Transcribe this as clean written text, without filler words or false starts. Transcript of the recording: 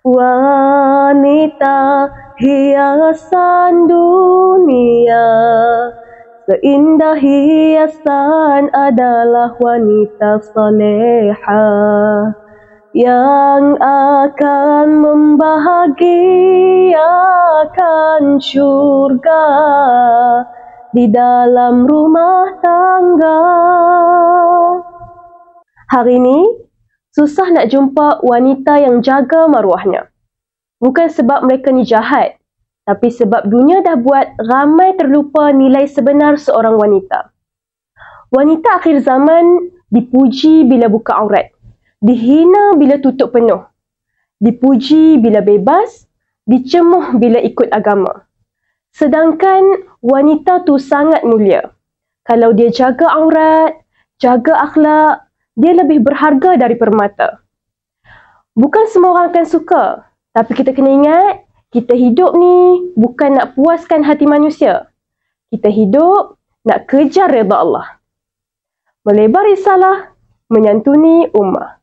Wanita hiasan dunia, seindah hiasan adalah wanita salehah yang akan membahagiakan syurga di dalam rumah tangga. Hari ini, susah nak jumpa wanita yang jaga maruahnya. Bukan sebab mereka ni jahat, tapi sebab dunia dah buat ramai terlupa nilai sebenar seorang wanita. Wanita akhir zaman dipuji bila buka aurat, dihina bila tutup penuh, dipuji bila bebas, dicemuh bila ikut agama. Sedangkan wanita tu sangat mulia. Kalau dia jaga aurat, jaga akhlak, dia lebih berharga dari permata. Bukan semua orang akan suka, tapi kita kena ingat, kita hidup ni bukan nak puaskan hati manusia. Kita hidup nak kejar redha Allah. Melebar risalah, menyantuni ummah.